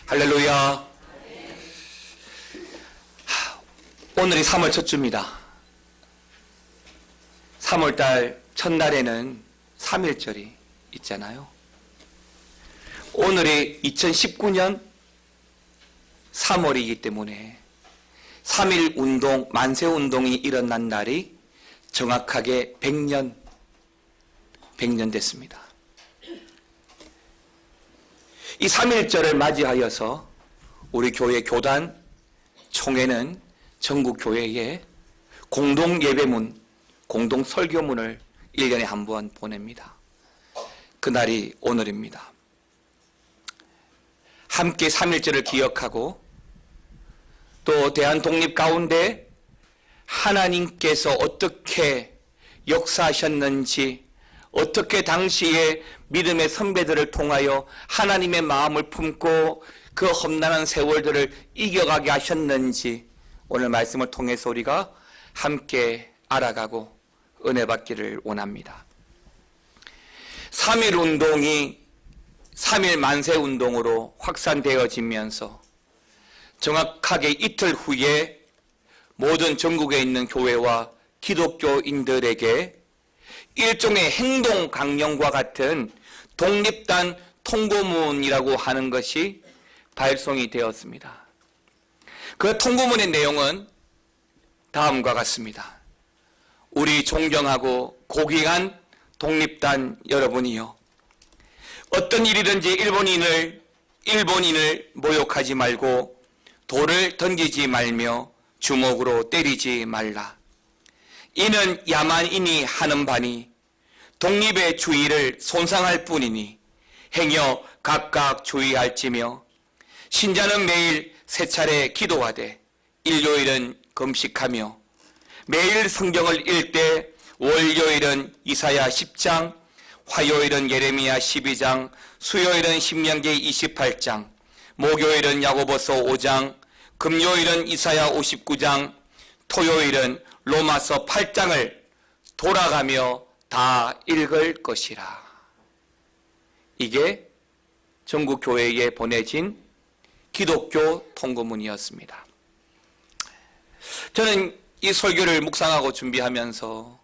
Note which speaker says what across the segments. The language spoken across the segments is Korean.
Speaker 1: 할렐루야. 오늘이 3월 첫 주입니다. 3월달 첫날에는 3.1절이 있잖아요. 오늘이 2019년 3월이기 때문에 3.1 운동, 만세 운동이 일어난 날이 정확하게 100년 됐습니다. 이 3.1절을 맞이하여서 우리 교회 교단 총회는 전국 교회에 공동 예배문, 공동 설교문을 1년에 한 번 보냅니다. 그날이 오늘입니다. 함께 3.1절을 기억하고 또 대한독립 가운데 하나님께서 어떻게 역사하셨는지, 어떻게 당시에 믿음의 선배들을 통하여 하나님의 마음을 품고 그 험난한 세월들을 이겨가게 하셨는지 오늘 말씀을 통해서 우리가 함께 알아가고 은혜 받기를 원합니다. 3.1 운동이 3.1 만세 운동으로 확산되어지면서 정확하게 이틀 후에 모든 전국에 있는 교회와 기독교인들에게 일종의 행동 강령과 같은 독립단 통고문이라고 하는 것이 발송이 되었습니다. 그 통고문의 내용은 다음과 같습니다. 우리 존경하고 고귀한 독립단 여러분이요, 어떤 일이든지 일본인을 모욕하지 말고 돌을 던지지 말며 주먹으로 때리지 말라. 이는 야만인이 하는 바니 독립의 주의를 손상할 뿐이니 행여 각각 주의할지며, 신자는 매일 세 차례 기도하되 일요일은 금식하며 매일 성경을 읽되 월요일은 이사야 10장, 화요일은 예레미야 12장, 수요일은 신명기 28장, 목요일은 야고보서 5장, 금요일은 이사야 59장, 토요일은 로마서 8장을 돌아가며 다 읽을 것이라. 이게 전국 교회에 보내진 기독교 통고문이었습니다. 저는 이 설교를 묵상하고 준비하면서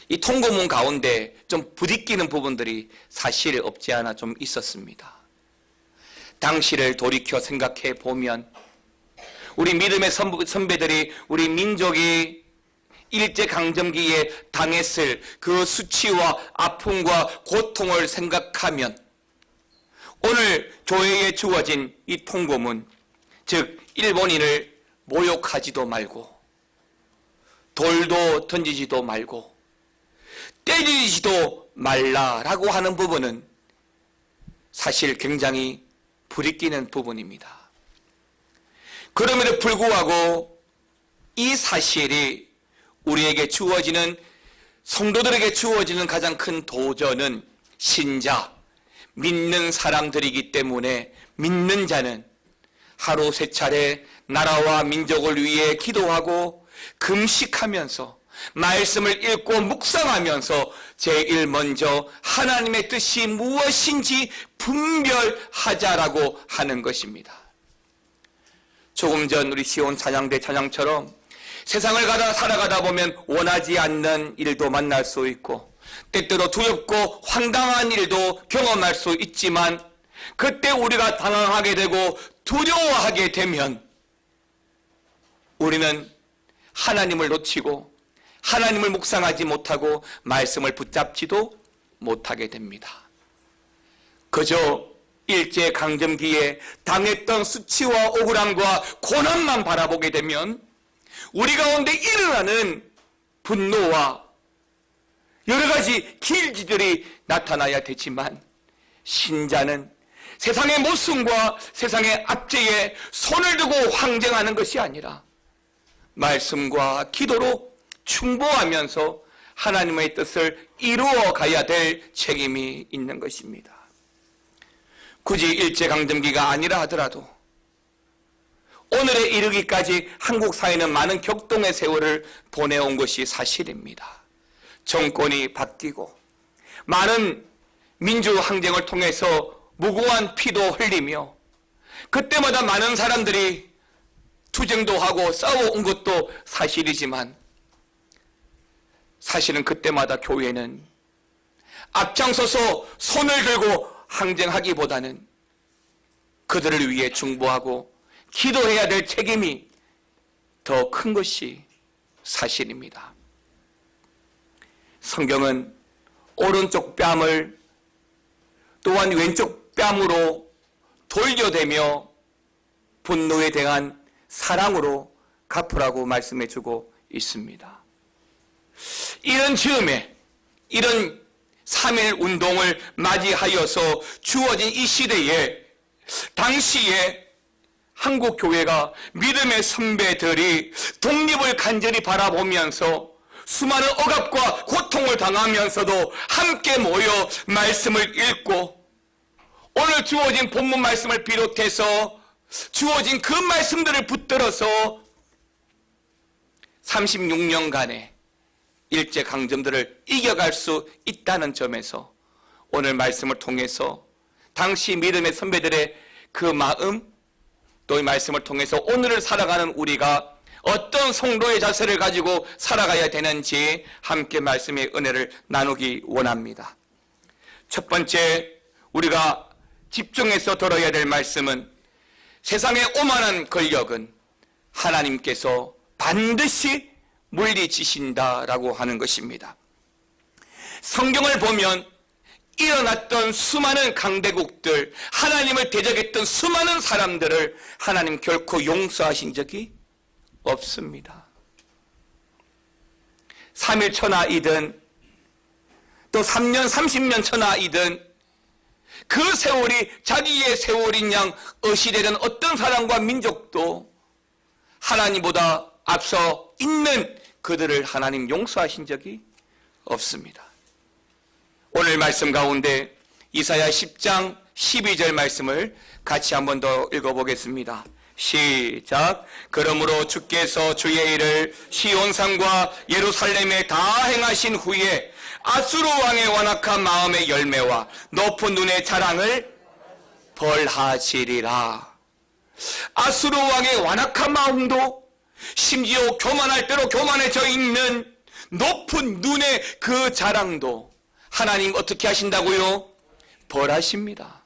Speaker 1: 이 통고문 가운데 좀 부딪히는 부분들이 사실 없지 않아 좀 있었습니다. 당시를 돌이켜 생각해 보면 우리 믿음의 선배들이 우리 민족이 일제강점기에 당했을 그 수치와 아픔과 고통을 생각하면 오늘 교회에 주어진 이 통고문, 즉 일본인을 모욕하지도 말고 돌도 던지지도 말고 때리지도 말라라고 하는 부분은 사실 굉장히 부딪히는 부분입니다. 그럼에도 불구하고 이 사실이 우리에게 주어지는, 성도들에게 주어지는 가장 큰 도전은 신자, 믿는 사람들이기 때문에 믿는 자는 하루 세 차례 나라와 민족을 위해 기도하고 금식하면서 말씀을 읽고 묵상하면서 제일 먼저 하나님의 뜻이 무엇인지 분별하자라고 하는 것입니다. 조금 전 우리 시온 찬양대 찬양처럼 세상을 살아가다 보면 원하지 않는 일도 만날 수 있고 때때로 두렵고 황당한 일도 경험할 수 있지만, 그때 우리가 당황하게 되고 두려워하게 되면 우리는 하나님을 놓치고 하나님을 묵상하지 못하고 말씀을 붙잡지도 못하게 됩니다. 그저 일제강점기에 당했던 수치와 억울함과 고난만 바라보게 되면 우리 가운데 일어나는 분노와 여러 가지 길지들이 나타나야 되지만, 신자는 세상의 모순과 세상의 압제에 손을 두고 항쟁하는 것이 아니라 말씀과 기도로 충보하면서 하나님의 뜻을 이루어 가야 될 책임이 있는 것입니다. 굳이 일제강점기가 아니라 하더라도 오늘에 이르기까지 한국 사회는 많은 격동의 세월을 보내온 것이 사실입니다. 정권이 바뀌고 많은 민주항쟁을 통해서 무고한 피도 흘리며 그때마다 많은 사람들이 투쟁도 하고 싸워온 것도 사실이지만 사실은 그때마다 교회는 앞장서서 손을 들고 항쟁하기보다는 그들을 위해 중보하고 기도해야 될 책임이 더 큰 것이 사실입니다. 성경은 오른쪽 뺨을 또한 왼쪽 뺨으로 돌려대며 분노에 대한 사랑으로 갚으라고 말씀해주고 있습니다. 이런 즈음에 이런 3.1 운동을 맞이하여서 주어진 이 시대에 당시에 한국 교회가 믿음의 선배들이 독립을 간절히 바라보면서 수많은 억압과 고통을 당하면서도 함께 모여 말씀을 읽고 오늘 주어진 본문 말씀을 비롯해서 주어진 그 말씀들을 붙들어서 36년간의 일제강점들을 이겨갈 수 있다는 점에서 오늘 말씀을 통해서 당시 믿음의 선배들의 그 마음, 또 이 말씀을 통해서 오늘을 살아가는 우리가 어떤 성도의 자세를 가지고 살아가야 되는지 함께 말씀의 은혜를 나누기 원합니다. 첫 번째 우리가 집중해서 들어야 될 말씀은 세상의 오만한 권력은 하나님께서 반드시 물리치신다라고 하는 것입니다. 성경을 보면 일어났던 수많은 강대국들, 하나님을 대적했던 수많은 사람들을 하나님 결코 용서하신 적이 없습니다. 3일 천하이든 또 3년 30년 천하이든 그 세월이 자기의 세월인 양 어시되는 어떤 사람과 민족도 하나님보다 앞서 있는 그들을 하나님 용서하신 적이 없습니다. 오늘 말씀 가운데 이사야 10장 12절 말씀을 같이 한 번 더 읽어보겠습니다. 시작. 그러므로 주께서 주의 일을 시온산과 예루살렘에 다 행하신 후에 아수르 왕의 완악한 마음의 열매와 높은 눈의 자랑을 벌하시리라. 아수르 왕의 완악한 마음도 심지어 교만할 대로 교만해져 있는 높은 눈의 그 자랑도 하나님 어떻게 하신다고요? 벌하십니다.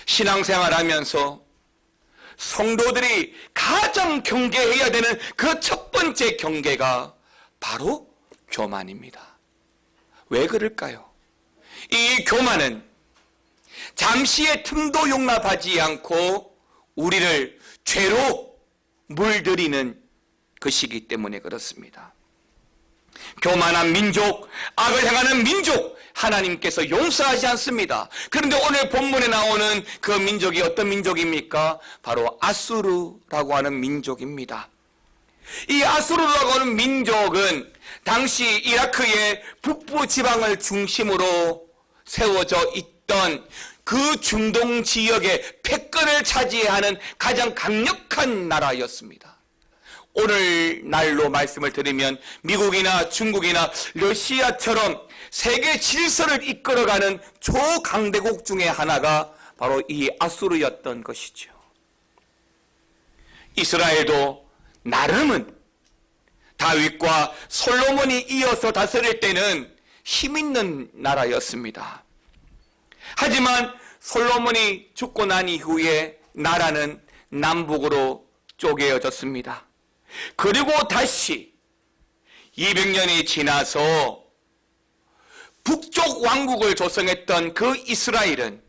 Speaker 1: 신앙생활하면서 성도들이 가장 경계해야 되는 그 첫 번째 경계가 바로 교만입니다. 왜 그럴까요? 이 교만은 잠시의 틈도 용납하지 않고 우리를 죄로 물들이는 것이기 때문에 그렇습니다. 교만한 민족, 악을 행하는 민족, 하나님께서 용서하지 않습니다. 그런데 오늘 본문에 나오는 그 민족이 어떤 민족입니까? 바로 아수르라고 하는 민족입니다. 이 아수르라고 하는 민족은 당시 이라크의 북부 지방을 중심으로 세워져 있던 그 중동 지역의 패권을 차지하는 가장 강력한 나라였습니다. 오늘날로 말씀을 드리면 미국이나 중국이나 러시아처럼 세계 질서를 이끌어가는 초강대국 중에 하나가 바로 이 아수르였던 것이죠. 이스라엘도 나름은 다윗과 솔로몬이 이어서 다스릴 때는 힘있는 나라였습니다. 하지만 솔로몬이 죽고 난 이후에 나라는 남북으로 쪼개어졌습니다. 그리고 다시 200년이 지나서 북쪽 왕국을 조성했던 그 이스라엘은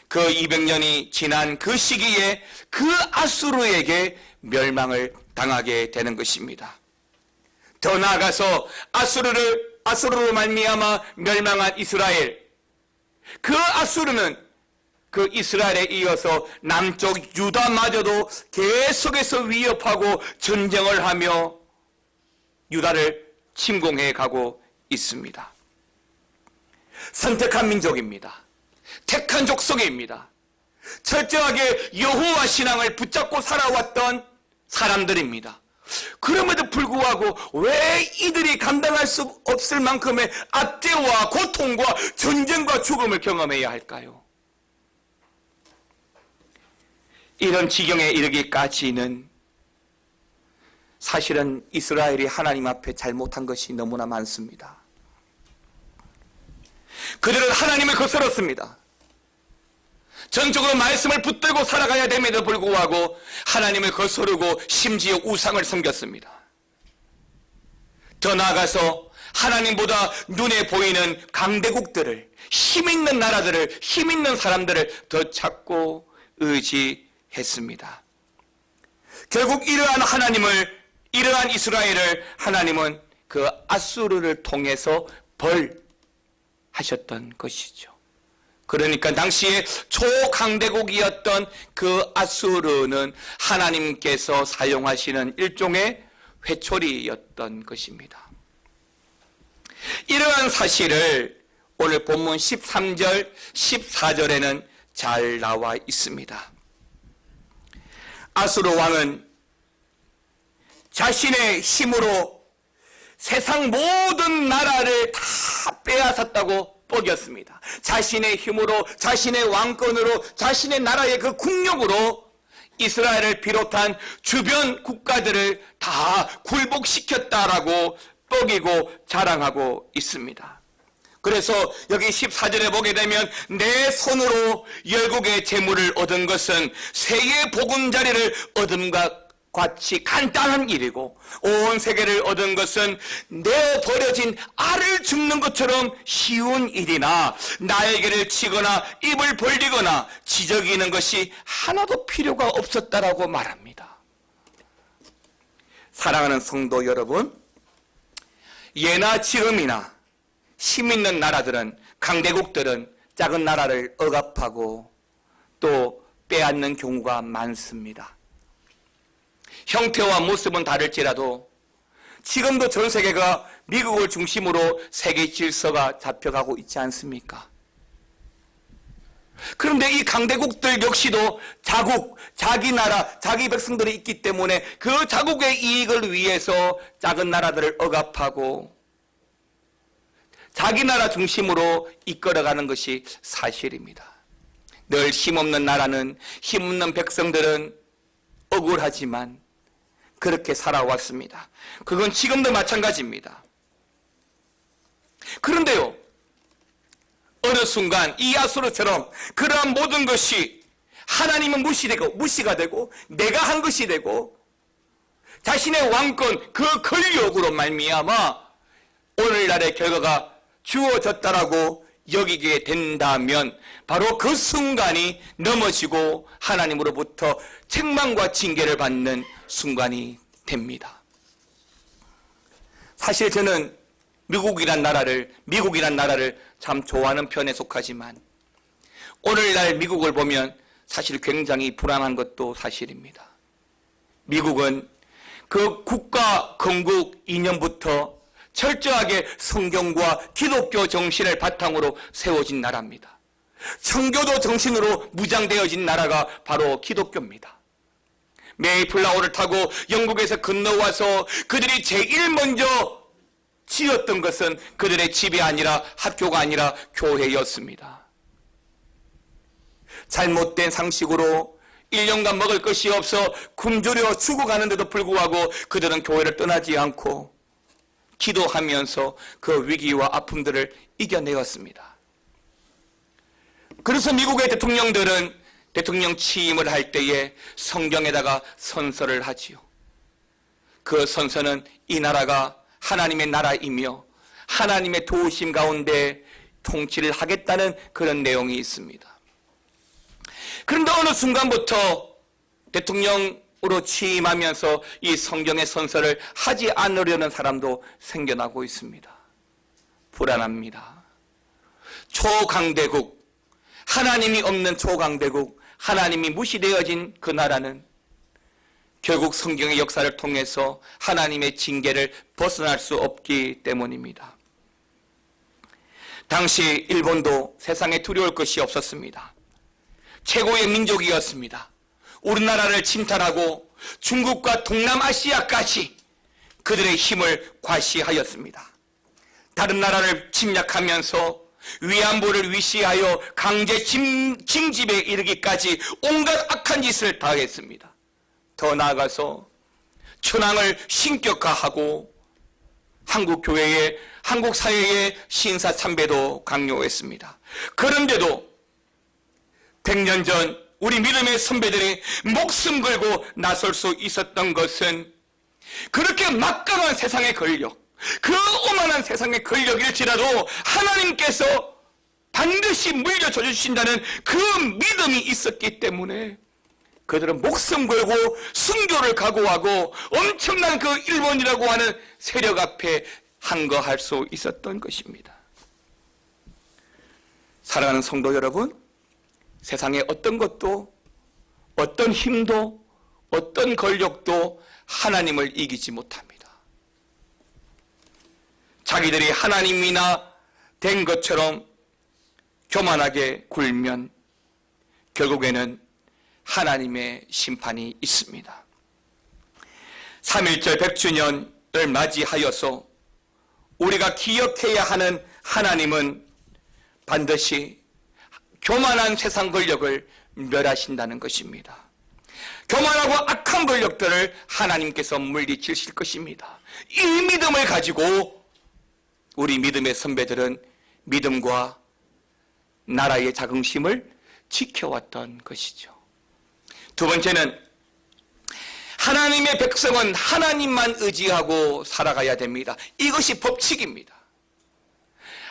Speaker 1: 그 200년이 지난 그 시기에 그 아수르에게 멸망을 당하게 되는 것입니다. 더 나아가서 아수르로 말미암아 멸망한 이스라엘, 그 아수르는 그 이스라엘에 이어서 남쪽 유다마저도 계속해서 위협하고 전쟁을 하며 유다를 침공해 가고 있습니다. 선택한 민족입니다. 택한 족속입니다. 철저하게 여호와 신앙을 붙잡고 살아왔던 사람들입니다. 그럼에도 불구하고 왜 이들이 감당할 수 없을 만큼의 압제와 고통과 전쟁과 죽음을 경험해야 할까요? 이런 지경에 이르기까지는 사실은 이스라엘이 하나님 앞에 잘못한 것이 너무나 많습니다. 그들은 하나님을 거스렀습니다. 전적으로 말씀을 붙들고 살아가야 됨에도 불구하고 하나님을 거스르고 심지어 우상을 섬겼습니다. 더 나아가서 하나님보다 눈에 보이는 강대국들을, 힘있는 나라들을, 힘있는 사람들을 더 찾고 의지했습니다. 결국 이러한 이스라엘을 하나님은 그 아수르를 통해서 벌하셨던 것이죠. 그러니까 당시에 초강대국이었던 그 아수르는 하나님께서 사용하시는 일종의 회초리였던 것입니다. 이러한 사실을 오늘 본문 13절, 14절에는 잘 나와 있습니다. 아수르 왕은 자신의 힘으로 세상 모든 나라를 다 빼앗았다고 뻐겼습니다. 자신의 힘으로, 자신의 왕권으로, 자신의 나라의 그 국력으로 이스라엘을 비롯한 주변 국가들을 다 굴복시켰다라고 뻐기고 자랑하고 있습니다. 그래서 여기 14절에 보게 되면 내 손으로 열국의 재물을 얻은 것은 세계 보금자리를 얻음과 같이 간단한 일이고 온 세계를 얻은 것은 내어 버려진 알을 줍는 것처럼 쉬운 일이나 나에게를 치거나 입을 벌리거나 지저귀는 것이 하나도 필요가 없었다라고 말합니다. 사랑하는 성도 여러분, 예나 지금이나 힘있는 나라들은, 강대국들은 작은 나라를 억압하고 또 빼앗는 경우가 많습니다. 형태와 모습은 다를지라도 지금도 전 세계가 미국을 중심으로 세계 질서가 잡혀가고 있지 않습니까? 그런데 이 강대국들 역시도 자기 나라, 자기 백성들이 있기 때문에 그 자국의 이익을 위해서 작은 나라들을 억압하고 자기 나라 중심으로 이끌어가는 것이 사실입니다. 늘 힘없는 나라는, 힘없는 백성들은 억울하지만 그렇게 살아왔습니다. 그건 지금도 마찬가지입니다. 그런데요, 어느 순간 이 아수르처럼 그러한 모든 것이 하나님은 무시가 되고 내가 한 것이 되고 자신의 왕권, 그 권력으로 말미암아 오늘날의 결과가 주어졌다라고 여기게 된다면 바로 그 순간이 넘어지고 하나님으로부터 책망과 징계를 받는 순간이 됩니다. 사실 저는 미국이란 나라를 참 좋아하는 편에 속하지만 오늘날 미국을 보면 사실 굉장히 불안한 것도 사실입니다. 미국은 그 국가 건국 이년부터 철저하게 성경과 기독교 정신을 바탕으로 세워진 나라입니다. 청교도 정신으로 무장되어진 나라가 바로 기독교입니다. 메이플라워를 타고 영국에서 건너와서 그들이 제일 먼저 지었던 것은 그들의 집이 아니라 학교가 아니라 교회였습니다. 잘못된 상식으로 1년간 먹을 것이 없어 굶주려 죽어가는데도 불구하고 그들은 교회를 떠나지 않고 기도하면서 그 위기와 아픔들을 이겨내었습니다. 그래서 미국의 대통령들은 대통령 취임을 할 때에 성경에다가 선서를 하지요. 그 선서는 이 나라가 하나님의 나라이며 하나님의 도우심 가운데 통치를 하겠다는 그런 내용이 있습니다. 그런데 어느 순간부터 대통령으로 취임하면서 이 성경의 선서를 하지 않으려는 사람도 생겨나고 있습니다. 불안합니다. 초강대국, 하나님이 없는 초강대국, 하나님이 무시되어진 그 나라는 결국 성경의 역사를 통해서 하나님의 징계를 벗어날 수 없기 때문입니다. 당시 일본도 세상에 두려울 것이 없었습니다. 최고의 민족이었습니다. 우리나라를 침탈하고 중국과 동남아시아까지 그들의 힘을 과시하였습니다. 다른 나라를 침략하면서 위안부를 위시하여 강제 징집에 이르기까지 온갖 악한 짓을 당했습니다. 더 나아가서 천황을 신격화하고 한국 교회의, 한국 사회의 신사 참배도 강요했습니다. 그런데도 100년 전 우리 믿음의 선배들이 목숨 걸고 나설 수 있었던 것은 그렇게 막강한 세상의 권력, 그 오만한 세상의 권력일지라도 하나님께서 반드시 물려줘 주신다는 그 믿음이 있었기 때문에 그들은 목숨 걸고 순교를 각오하고 엄청난 그 일본이라고 하는 세력 앞에 항거할 수 있었던 것입니다. 사랑하는 성도 여러분, 세상에 어떤 것도, 어떤 힘도, 어떤 권력도 하나님을 이기지 못합니다. 자기들이 하나님이나 된 것처럼 교만하게 굴면 결국에는 하나님의 심판이 있습니다. 3.1절 100주년을 맞이하여서 우리가 기억해야 하는 하나님은 반드시 교만한 세상 권력을 멸하신다는 것입니다. 교만하고 악한 권력들을 하나님께서 물리치실 것입니다. 이 믿음을 가지고 우리 믿음의 선배들은 믿음과 나라의 자긍심을 지켜왔던 것이죠. 두 번째는 하나님의 백성은 하나님만 의지하고 살아가야 됩니다. 이것이 법칙입니다.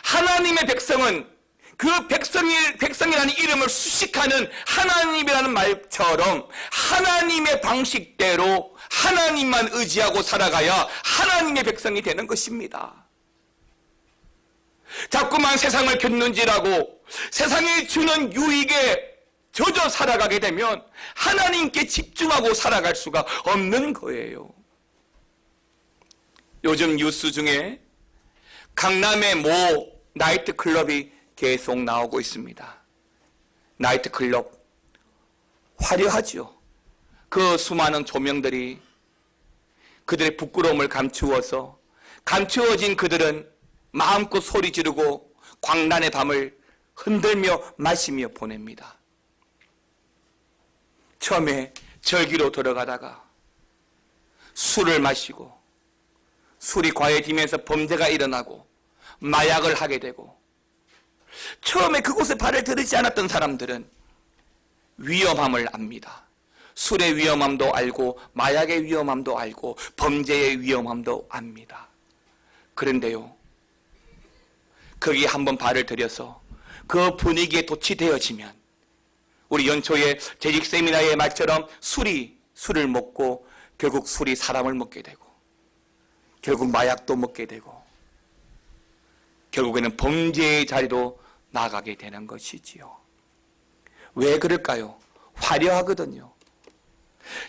Speaker 1: 하나님의 백성은 그 백성이라는 이름을 수식하는 하나님이라는 말처럼 하나님의 방식대로 하나님만 의지하고 살아가야 하나님의 백성이 되는 것입니다. 자꾸만 세상을 곁눈질하고 세상이 주는 유익에 젖어 살아가게 되면 하나님께 집중하고 살아갈 수가 없는 거예요. 요즘 뉴스 중에 강남의 모 나이트클럽이 계속 나오고 있습니다. 나이트클럽 화려하죠. 그 수많은 조명들이 그들의 부끄러움을 감추어서 감추어진 그들은 마음껏 소리 지르고 광란의 밤을 흔들며 마시며 보냅니다. 처음에 절기로 들어가다가 술을 마시고 술이 과해지면서 범죄가 일어나고 마약을 하게 되고 처음에 그곳에 발을 들이지 않았던 사람들은 위험함을 압니다. 술의 위험함도 알고 마약의 위험함도 알고 범죄의 위험함도 압니다. 그런데요, 거기에 한번 발을 들여서 그 분위기에 도취되어지면 우리 연초에 재직 세미나의 말처럼 술을 먹고 결국 술이 사람을 먹게 되고 결국 마약도 먹게 되고 결국에는 범죄의 자리로 나가게 되는 것이지요. 왜 그럴까요? 화려하거든요.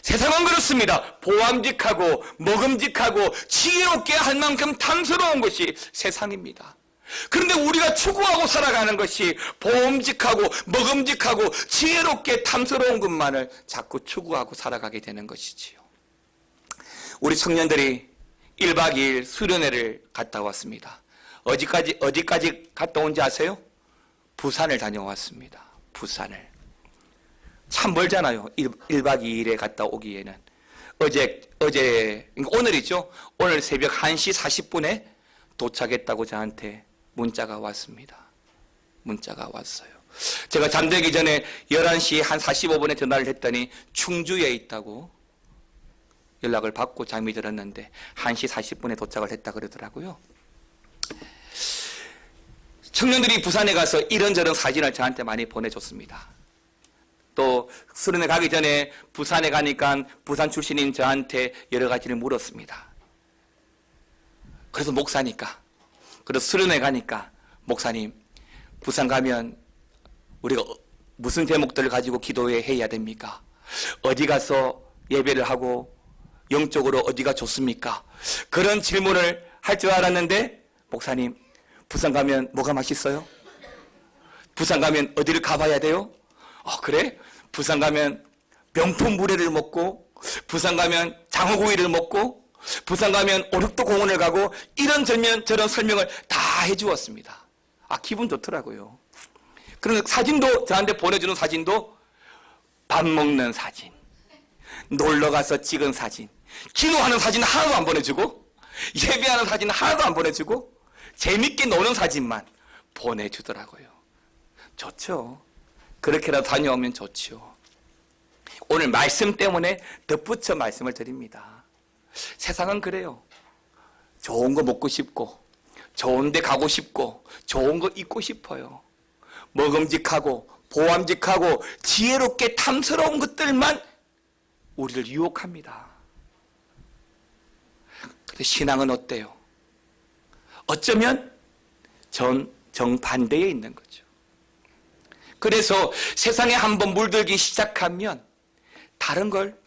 Speaker 1: 세상은 그렇습니다. 보암직하고 먹음직하고 지혜롭게 할 만큼 탐스러운 것이 세상입니다. 그런데 우리가 추구하고 살아가는 것이 보험직하고 먹음직하고 지혜롭게 탐스러운 것만을 자꾸 추구하고 살아가게 되는 것이지요. 우리 청년들이 1박 2일 수련회를 갔다 왔습니다. 어디까지 갔다 온지 아세요? 부산을 다녀왔습니다. 부산을. 참 멀잖아요. 1박 2일에 갔다 오기에는. 오늘이죠. 오늘 새벽 1시 40분에 도착했다고 저한테 문자가 왔습니다. 문자가 왔어요. 제가 잠들기 전에 11시 한 45분에 전화를 했더니 충주에 있다고 연락을 받고 잠이 들었는데 1시 40분에 도착을 했다 그러더라고요. 청년들이 부산에 가서 이런저런 사진을 저한테 많이 보내줬습니다. 또 수련회 가기 전에 부산에 가니까 부산 출신인 저한테 여러 가지를 물었습니다. 그래서 목사니까, 그래서 수련회 가니까 목사님, 부산 가면 우리가 무슨 제목들을 가지고 기도해야 됩니까? 어디 가서 예배를 하고 영적으로 어디가 좋습니까? 그런 질문을 할 줄 알았는데 목사님, 부산 가면 뭐가 맛있어요? 부산 가면 어디를 가봐야 돼요? 그래? 부산 가면 명품 물회를 먹고 부산 가면 장어구이를 먹고 부산 가면 오륙도 공원을 가고 이런 저런 설명을 다 해주었습니다. 기분 좋더라고요. 그런 사진도 저한테 보내주는 사진도 밥 먹는 사진, 놀러가서 찍은 사진, 기도하는 사진 하나도 안 보내주고 예배하는 사진 하나도 안 보내주고 재밌게 노는 사진만 보내주더라고요. 좋죠. 그렇게라도 다녀오면 좋죠. 오늘 말씀 때문에 덧붙여 말씀을 드립니다. 세상은 그래요. 좋은 거 먹고 싶고 좋은 데 가고 싶고 좋은 거 입고 싶어요. 먹음직하고 보암직하고 지혜롭게 탐스러운 것들만 우리를 유혹합니다. 그런데 신앙은 어때요? 어쩌면 정반대에 있는 거죠. 그래서 세상에 한번 물들기 시작하면 다른 걸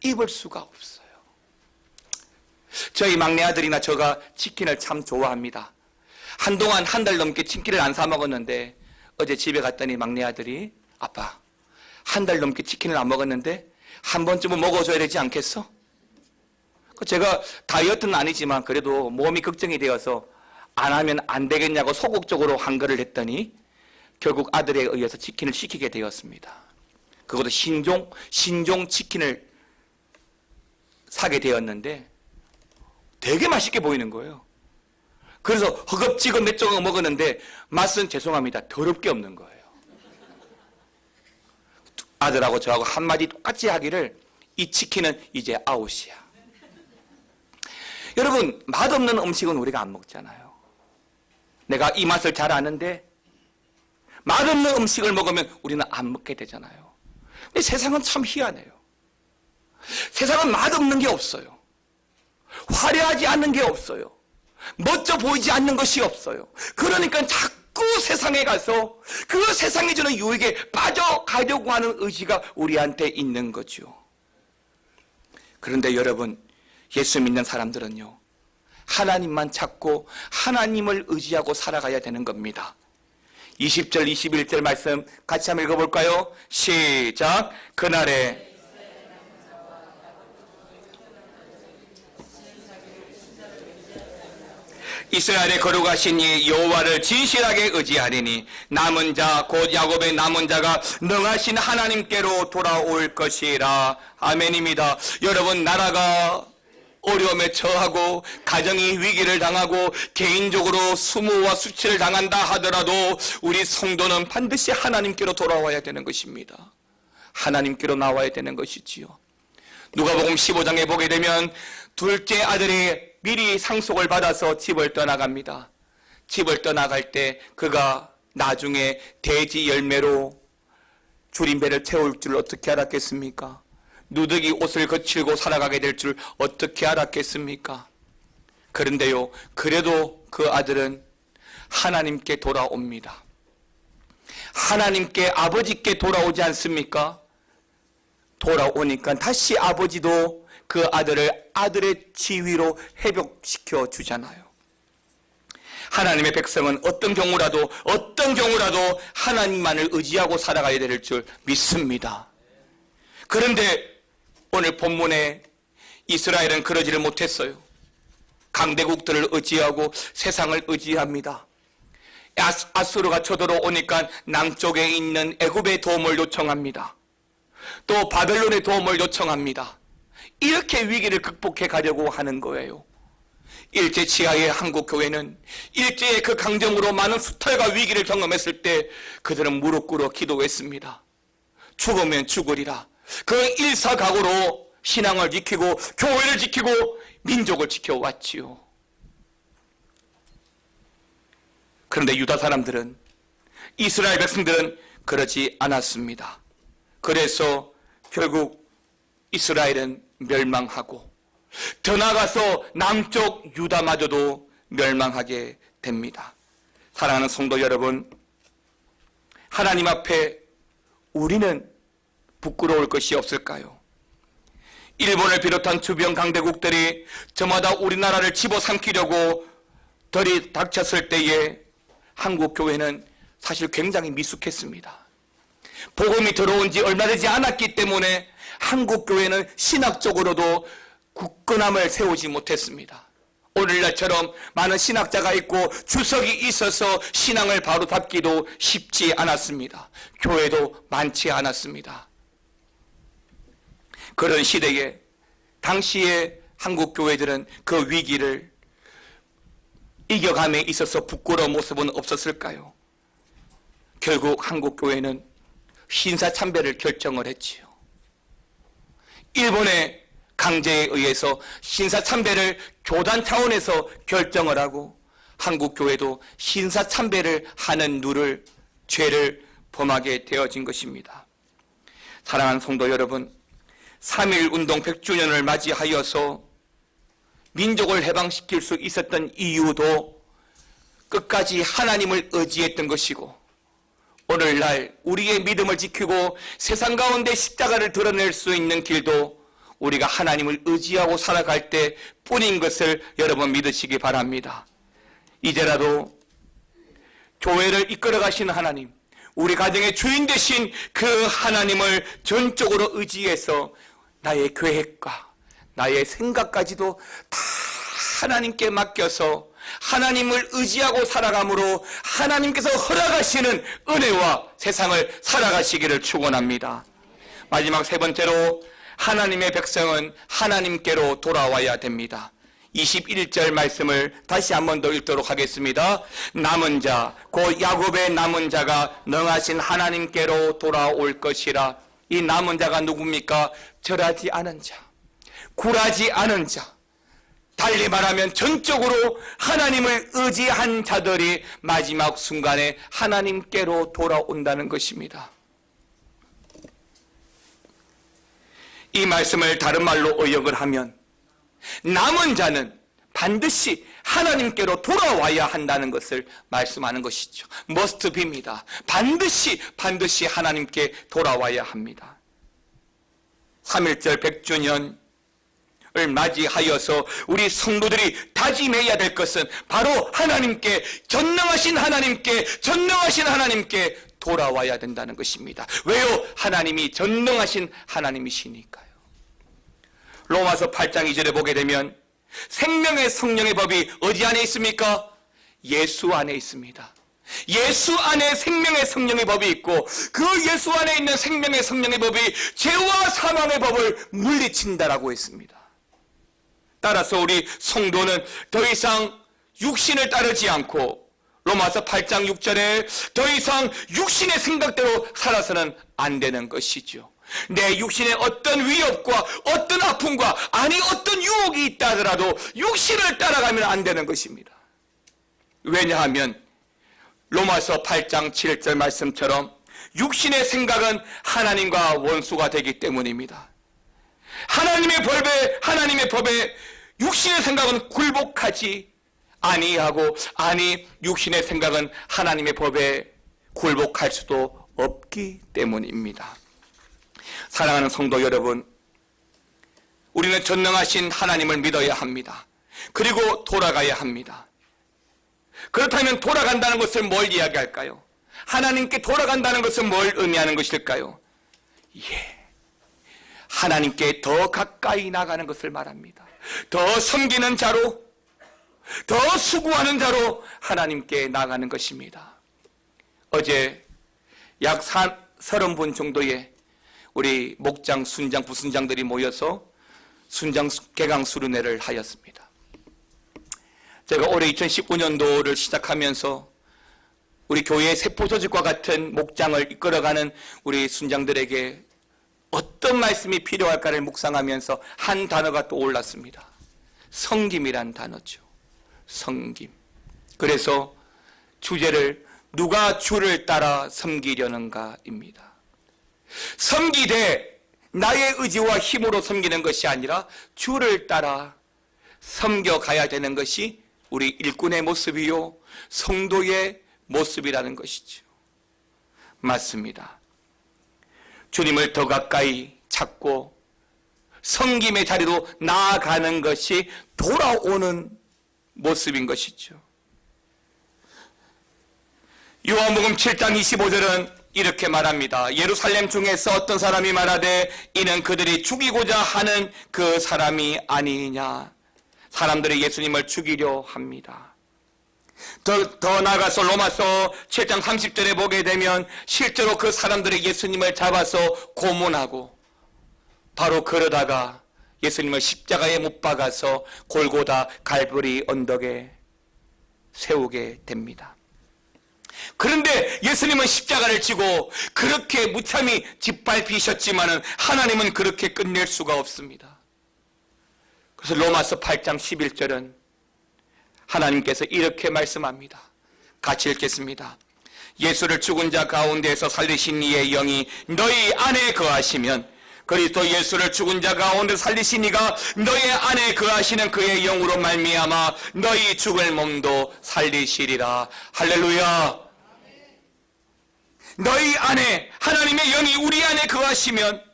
Speaker 1: 입을 수가 없어요. 저희 막내 아들이나 제가 치킨을 참 좋아합니다. 한동안 한 달 넘게 치킨을 안 사 먹었는데 어제 집에 갔더니 막내 아들이 아빠 한 달 넘게 치킨을 안 먹었는데 한 번쯤은 먹어줘야 되지 않겠어? 제가 다이어트는 아니지만 그래도 몸이 걱정이 되어서 안 하면 안 되겠냐고 소극적으로 한거를 했더니 결국 아들에 의해서 치킨을 시키게 되었습니다. 그것도 신종 치킨을 사게 되었는데 되게 맛있게 보이는 거예요. 그래서 허겁지겁 몇 조각 먹었는데 맛은 죄송합니다. 더럽게 없는 거예요. 아들하고 저하고 한마디 똑같이 하기를 이 치킨은 이제 아웃이야. 여러분 맛없는 음식은 우리가 안 먹잖아요. 내가 이 맛을 잘 아는데 맛없는 음식을 먹으면 우리는 안 먹게 되잖아요. 근데 세상은 참 희한해요. 세상은 맛없는 게 없어요. 화려하지 않는 게 없어요. 멋져 보이지 않는 것이 없어요. 그러니까 자꾸 세상에 가서 그 세상이 주는 유익에 빠져가려고 하는 의지가 우리한테 있는 거죠. 그런데 여러분 예수 믿는 사람들은요 하나님만 찾고 하나님을 의지하고 살아가야 되는 겁니다. 20절 21절 말씀 같이 한번 읽어볼까요? 시작. 그날에 이스라엘의 거룩하신 이 여호와를 진실하게 의지하리니 남은 자 곧 야곱의 남은 자가 능하신 하나님께로 돌아올 것이라. 아멘입니다. 여러분 나라가 어려움에 처하고 가정이 위기를 당하고 개인적으로 수모와 수치를 당한다 하더라도 우리 성도는 반드시 하나님께로 돌아와야 되는 것입니다. 하나님께로 나와야 되는 것이지요. 누가복음 15장에 보게 되면 둘째 아들이 미리 상속을 받아서 집을 떠나갑니다. 집을 떠나갈 때 그가 나중에 돼지 열매로 줄임배를 채울 줄 어떻게 알았겠습니까? 누더기 옷을 거칠고 살아가게 될 줄 어떻게 알았겠습니까? 그런데요, 그래도 그 아들은 하나님께 돌아옵니다. 하나님께 아버지께 돌아오지 않습니까? 돌아오니까 다시 아버지도 그 아들을 아들의 지위로 회복시켜 주잖아요. 하나님의 백성은 어떤 경우라도 하나님만을 의지하고 살아가야 될 줄 믿습니다. 그런데 오늘 본문에 이스라엘은 그러지를 못했어요. 강대국들을 의지하고 세상을 의지합니다. 아수르가 쳐들어오니까 남쪽에 있는 애굽의 도움을 요청합니다. 또 바벨론의 도움을 요청합니다. 이렇게 위기를 극복해 가려고 하는 거예요. 일제 치하의 한국 교회는 일제의 그 강정으로 많은 수탈과 위기를 경험했을 때 그들은 무릎 꿇어 기도했습니다. 죽으면 죽으리라. 그 일사각오로 신앙을 지키고 교회를 지키고 민족을 지켜왔지요. 그런데 유다 사람들은, 이스라엘 백성들은 그러지 않았습니다. 그래서 결국 이스라엘은 멸망하고 더 나아가서 남쪽 유다마저도 멸망하게 됩니다. 사랑하는 성도 여러분, 하나님 앞에 우리는 부끄러울 것이 없을까요? 일본을 비롯한 주변 강대국들이 저마다 우리나라를 집어삼키려고 덜이 닥쳤을 때에 한국 교회는 사실 굉장히 미숙했습니다. 복음이 들어온 지 얼마 되지 않았기 때문에 한국 교회는 신학적으로도 굳건함을 세우지 못했습니다. 오늘날처럼 많은 신학자가 있고 주석이 있어서 신앙을 바로 잡기도 쉽지 않았습니다. 교회도 많지 않았습니다. 그런 시대에 당시에 한국 교회들은 그 위기를 이겨감에 있어서 부끄러운 모습은 없었을까요? 결국 한국 교회는 신사참배를 결정을 했지요. 일본의 강제에 의해서 신사참배를 교단 차원에서 결정을 하고 한국 교회도 신사참배를 하는 죄를 범하게 되어진 것입니다. 사랑하는 성도 여러분, 3.1운동 100주년을 맞이하여서 민족을 해방시킬 수 있었던 이유도 끝까지 하나님을 의지했던 것이고, 오늘날 우리의 믿음을 지키고 세상 가운데 십자가를 드러낼 수 있는 길도 우리가 하나님을 의지하고 살아갈 때 뿐인 것을 여러분 믿으시기 바랍니다. 이제라도 교회를 이끌어 가시는 하나님, 우리 가정의 주인 되신 그 하나님을 전적으로 의지해서 나의 계획과 나의 생각까지도 다 하나님께 맡겨서 하나님을 의지하고 살아감으로 하나님께서 허락하시는 은혜와 세상을 살아가시기를 축원합니다. 마지막 세 번째로, 하나님의 백성은 하나님께로 돌아와야 됩니다. 21절 말씀을 다시 한 번 더 읽도록 하겠습니다. 남은 자, 곧 야곱의 남은 자가 능하신 하나님께로 돌아올 것이라. 이 남은 자가 누굽니까? 절하지 않은 자, 굴하지 않은 자, 달리 말하면 전적으로 하나님을 의지한 자들이 마지막 순간에 하나님께로 돌아온다는 것입니다. 이 말씀을 다른 말로 의역을 하면 남은 자는 반드시 하나님께로 돌아와야 한다는 것을 말씀하는 것이죠. must be입니다. 반드시 하나님께 돌아와야 합니다. 3.1절 100주년을 맞이하여서 우리 성도들이 다짐해야 될 것은 바로 하나님께, 전능하신 하나님께 돌아와야 된다는 것입니다. 왜요? 하나님이 전능하신 하나님이시니까요. 로마서 8장 2절에 보게 되면 생명의 성령의 법이 어디 안에 있습니까? 예수 안에 있습니다. 예수 안에 생명의 성령의 법이 있고, 그 예수 안에 있는 생명의 성령의 법이 죄와 사망의 법을 물리친다라고 했습니다. 따라서 우리 성도는 더 이상 육신을 따르지 않고, 로마서 8장 6절에 더 이상 육신의 생각대로 살아서는 안 되는 것이죠. 내 육신에 어떤 위협과 어떤 아픔과 어떤 유혹이 있다 하더라도 육신을 따라가면 안 되는 것입니다. 왜냐하면 로마서 8장 7절 말씀처럼 육신의 생각은 하나님과 원수가 되기 때문입니다. 하나님의 법에 육신의 생각은 굴복하지 아니하고, 육신의 생각은 하나님의 법에 굴복할 수도 없기 때문입니다. 사랑하는 성도 여러분, 우리는 전능하신 하나님을 믿어야 합니다. 그리고 돌아가야 합니다. 그렇다면 돌아간다는 것을 뭘 이야기할까요? 하나님께 돌아간다는 것은 뭘 의미하는 것일까요? 하나님께 더 가까이 나가는 것을 말합니다. 더 섬기는 자로, 더 수고하는 자로 하나님께 나가는 것입니다. 어제 약 30분 정도의 우리 목장, 순장, 부순장들이 모여서 순장 개강 수련회를 하였습니다. 제가 올해 2019년도를 시작하면서 우리 교회의 세포조직과 같은 목장을 이끌어가는 우리 순장들에게 어떤 말씀이 필요할까를 묵상하면서 한 단어가 또 올랐습니다. 섬김이란 단어죠. 섬김. 그래서 주제를 누가 주를 따라 섬기려는가입니다. 섬기되 나의 의지와 힘으로 섬기는 것이 아니라 주를 따라 섬겨가야 되는 것이 우리 일꾼의 모습이요, 성도의 모습이라는 것이죠. 맞습니다. 주님을 더 가까이 찾고 섬김의 자리로 나아가는 것이 돌아오는 모습인 것이죠. 요한복음 7장 25절은 이렇게 말합니다. 예루살렘 중에서 어떤 사람이 말하되 이는 그들이 죽이고자 하는 그 사람이 아니냐. 사람들이 예수님을 죽이려 합니다. 더 나아가서 로마서 7장 30절에 보게 되면 실제로 그 사람들이 예수님을 잡아서 고문하고 바로 그러다가 예수님을 십자가에 못 박아서 골고다 갈보리 언덕에 세우게 됩니다. 그런데 예수님은 십자가를 지고 그렇게 무참히 짓밟히셨지만은 하나님은 그렇게 끝낼 수가 없습니다. 그래서 로마서 8장 11절은 하나님께서 이렇게 말씀합니다. 같이 읽겠습니다. 예수를 죽은 자 가운데서 살리신 이의 영이 너희 안에 거하시면 그리스도 예수를 죽은 자 가운데 살리신 이가 너희 안에 거하시는 그의 영으로 말미암아 너희 죽을 몸도 살리시리라. 할렐루야. 너희 안에 하나님의 영이 우리 안에 거하시면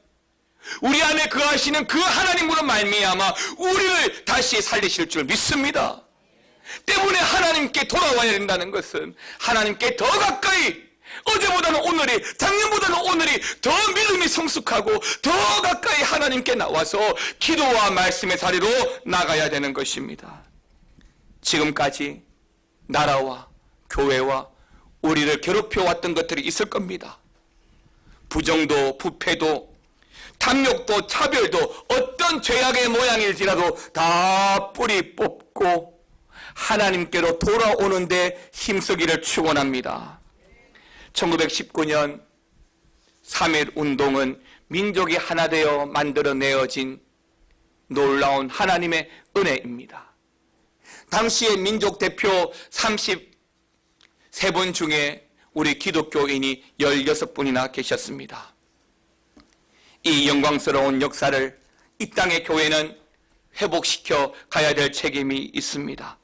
Speaker 1: 우리 안에 거하시는 그 하나님으로 말미암아 우리를 다시 살리실 줄 믿습니다. 때문에 하나님께 돌아와야 된다는 것은 하나님께 더 가까이, 어제보다는 오늘이, 작년보다는 오늘이 더 믿음이 성숙하고 더 가까이 하나님께 나와서 기도와 말씀의 자리로 나가야 되는 것입니다. 지금까지 나라와 교회와 우리를 괴롭혀왔던 것들이 있을 겁니다. 부정도, 부패도, 탐욕도, 차별도, 어떤 죄악의 모양일지라도 다 뿌리 뽑고 하나님께로 돌아오는데 힘쓰기를 축원합니다. 1919년 3.1운동은 민족이 하나 되어 만들어내어진 놀라운 하나님의 은혜입니다. 당시의 민족 대표 33분 중에 우리 기독교인이 16분이나 계셨습니다. 이 영광스러운 역사를 이 땅의 교회는 회복시켜 가야 될 책임이 있습니다.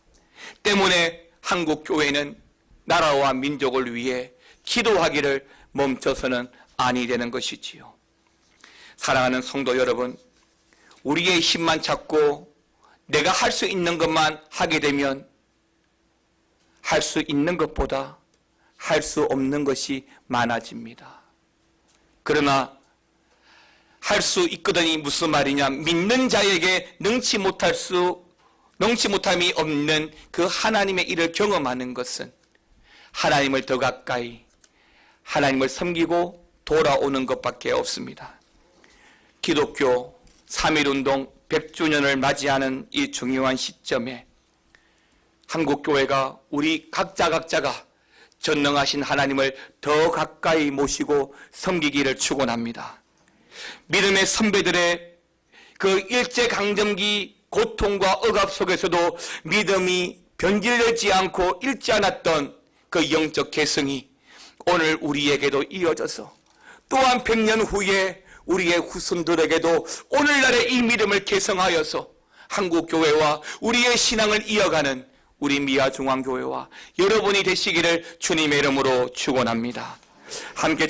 Speaker 1: 때문에 한국 교회는 나라와 민족을 위해 기도하기를 멈춰서는 아니 되는 것이지요. 사랑하는 성도 여러분, 우리의 힘만 찾고 내가 할 수 있는 것만 하게 되면 할 수 있는 것보다 할 수 없는 것이 많아집니다. 그러나 할 수 있거든이 무슨 말이냐, 믿는 자에게 능치 못함이 없는 그 하나님의 일을 경험하는 것은 하나님을 더 가까이, 하나님을 섬기고 돌아오는 것밖에 없습니다. 기독교 3.1운동 100주년을 맞이하는 이 중요한 시점에 한국교회가 우리 각자가 전능하신 하나님을 더 가까이 모시고 섬기기를 축원합니다. 믿음의 선배들의 그 일제강점기 고통과 억압 속에서도 믿음이 변질되지 않고 잃지 않았던 그 영적 계승이 오늘 우리에게도 이어져서 또한 100년 후에 우리의 후손들에게도 오늘날의 이 믿음을 계승하여서 한국교회와 우리의 신앙을 이어가는 우리 미아중앙교회와 여러분이 되시기를 주님의 이름으로 축원합니다. 함께